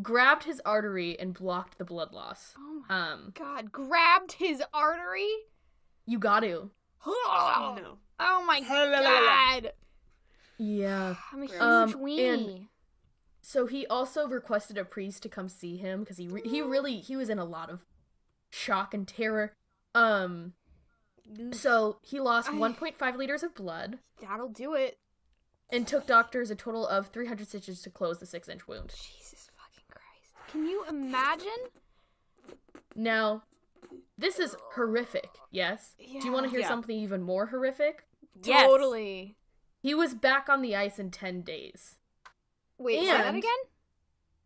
Grabbed his artery and blocked the blood loss. Oh my God. Grabbed his artery? You got to. No. Oh my God. Yeah. I'm a huge and- weenie. So he also requested a priest to come see him because he was in a lot of shock and terror. So he lost 1.5 liters of blood. That'll do it. And took doctors a total of 300 stitches to close the 6-inch wound. Jesus fucking Christ. Can you imagine? Now, this is horrific, yes? Yeah. Do you want to hear something even more horrific? Yes. Totally. He was back on the ice in 10 days. Wait, say that again?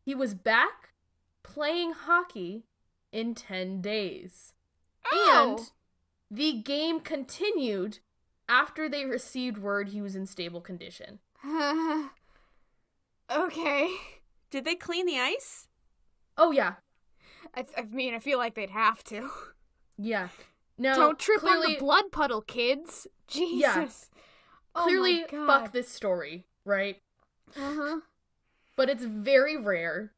He was back playing hockey in 10 days. Oh. And the game continued after they received word he was in stable condition. Okay. Did they clean the ice? Oh, yeah. I mean, I feel like they'd have to. Yeah. Now, Don't trip on clearly, the blood puddle, kids. Jesus. Yeah. Oh Clearly, my God. fuck this story, right? Uh-huh. But it's very rare.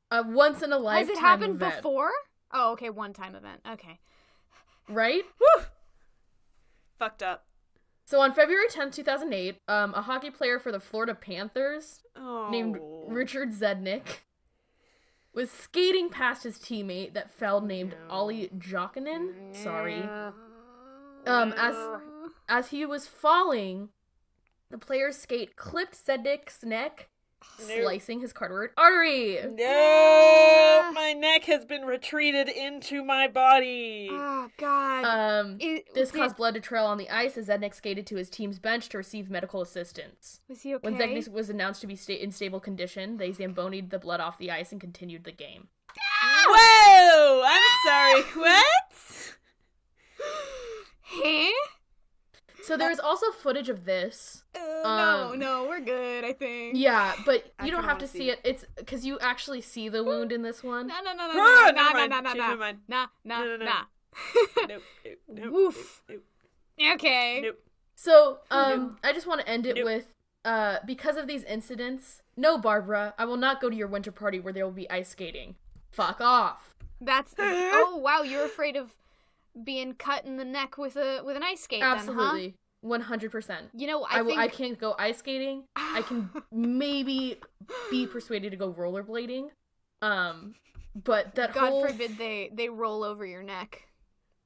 A once in a lifetime Has it happened event, before? Oh, okay, one-time event. Okay. right? Woo! Fucked up. So on February 10th, 2008, a hockey player for the Florida Panthers Oh. named Richard Zednick was skating past his teammate that fell named Ollie Jokinen. Sorry. As he was falling, the player's skate clipped Zednick's neck, slicing his carotid artery. No! My neck has been retreated into my body. Oh, God. This caused blood to trail on the ice as Zednick skated to his team's bench to receive medical assistance. Was he okay? When Zednick was announced to be in stable condition, they zambonied the blood off the ice and continued the game. Whoa! I'm sorry. What? Huh? So there is also footage of this. No, we're good, I think. Yeah, but you don't kinda have to wanna see see it. It's because you actually see the wound in this one. No. Ah, never mind. Change my mind. Nah. Nope. Woof. Nope. Okay. Nope. So, I just want to end it with, because of these incidents, no, Barbara, I will not go to your winter party where there will be ice skating. Fuck off. That's. Oh wow, you're afraid of being cut in the neck with an ice skate. Absolutely. 100%. Then, huh? You know, I can't go ice skating. I can maybe be persuaded to go rollerblading. But that God whole... forbid they roll over your neck.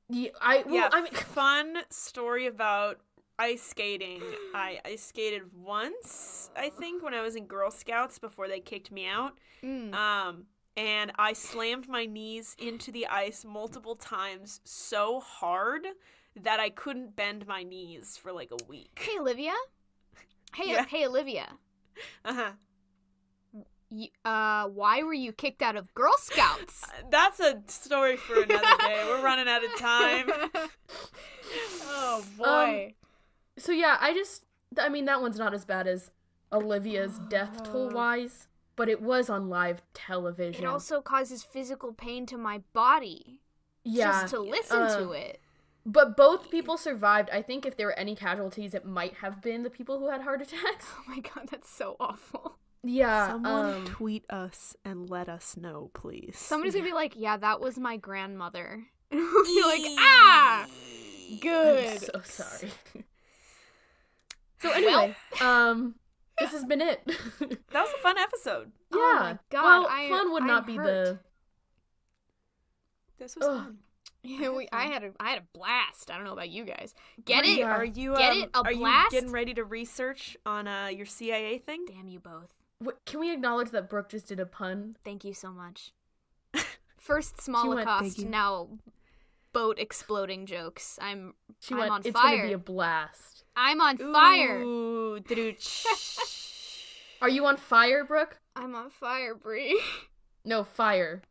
Yeah, I mean, fun story about ice skating. I ice skated once, I think, when I was in Girl Scouts before they kicked me out. And I slammed my knees into the ice multiple times so hard that I couldn't bend my knees for like a week. Hey, Olivia. Yeah. Hey, Olivia. Uh-huh. Why were you kicked out of Girl Scouts? That's a story for another day. We're running out of time. Oh boy. So yeah, I mean, that one's not as bad as Olivia's death toll-wise, but it was on live television. It also causes physical pain to my body. Yeah. Just to listen to it. But both people survived. I think if there were any casualties, it might have been the people who had heart attacks. Oh my God, that's so awful. Yeah. Someone tweet us and let us know, please. Somebody's gonna be like, yeah, that was my grandmother. And we'll be like, ah! Good. I'm so sorry. So anyway, this has been it. That was a fun episode. Yeah. Oh my God, well, fun would not I'm be hurt. This was fun. Yeah, I had a blast. I don't know about you guys. Get it? Yeah. Are you Get it? A are blast? you getting ready to research on your CIA thing? Damn you both. Can we acknowledge that Brooke just did a pun? Thank you so much. First She went, Smolocost, "Thank you." now boat exploding jokes. I'm went, on it's fire. gonna be a blast. I'm on fire. Ooh, doo-doo-ch. Are you on fire, Brooke? I'm on fire, Bree. No, fire.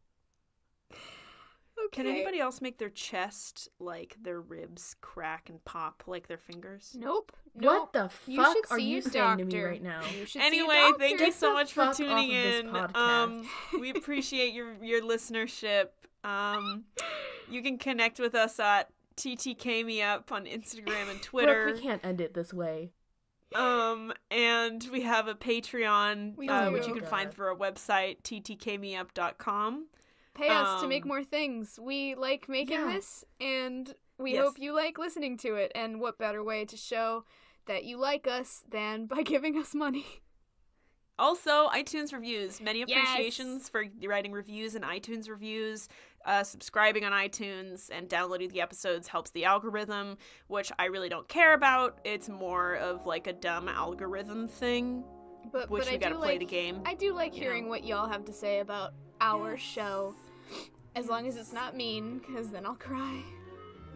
Okay. Can anybody else make their chest, like their ribs, crack and pop like their fingers? Nope. What the You fuck should are see you a saying to me doctor. right now? You should see a Anyway, thank doctor. you so much for Fuck tuning off of this in. podcast. We appreciate your listenership. You can connect with us at TTK Me Up on Instagram and Twitter. Brooke, we can't end it this way. And we have a Patreon, We do. which you Oh, can God. find through our website, ttkmeup.com. Pay us to make more things. We like making Yeah. this, and we Yes. hope you like listening to it. And what better way to show that you like us than by giving us money? Also, iTunes reviews. Many Yes. appreciations for writing reviews and iTunes reviews. Subscribing on iTunes and downloading the episodes helps the algorithm, which I really don't care about. It's more of like a dumb algorithm thing, But which I we gotta do play like, the game. I do like you hearing know. what y'all have to say about our show. As long as it's not mean, because then I'll cry.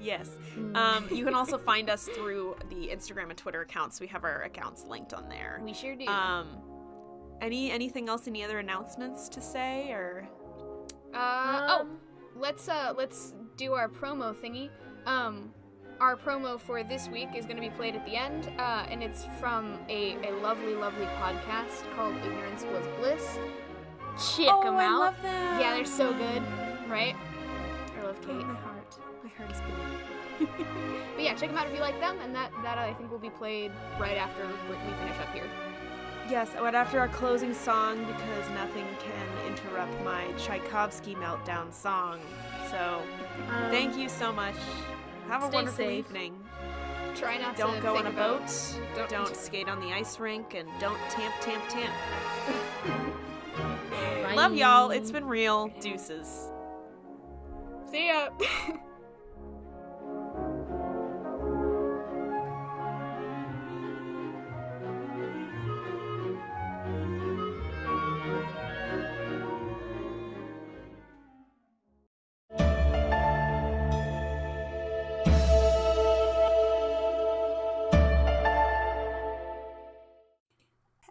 Yes. You can also find us through the Instagram and Twitter accounts. We have our accounts linked on there. We sure do. Anything else? Any other announcements to say, or? Let's do our promo thingy. Our promo for this week is going to be played at the end, and it's from a lovely, lovely podcast called Ignorance Was Bliss. Check them out. I love them. Yeah, they're so good, right? I love Kate. My heart is bleeding. But yeah, check them out if you like them, and that I think will be played right after we finish up here. Yes, but after our closing song, because nothing can interrupt my Tchaikovsky meltdown song. So, thank you so much. Have a stay wonderful safe. evening. Try not Don't to go think on a about- boat. Don't skate on the ice rink, and don't tamp. Bye. Love y'all. It's been real. Deuces. See ya.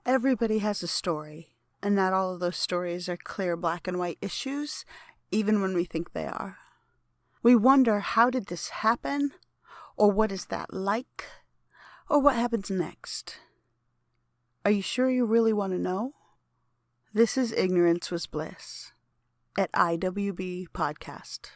Everybody has a story, and not all of those stories are clear black and white issues, even when we think they are. We wonder, how did this happen? Or what is that like? Or what happens next? Are you sure you really want to know? This is Ignorance Was Bliss at IWB Podcast.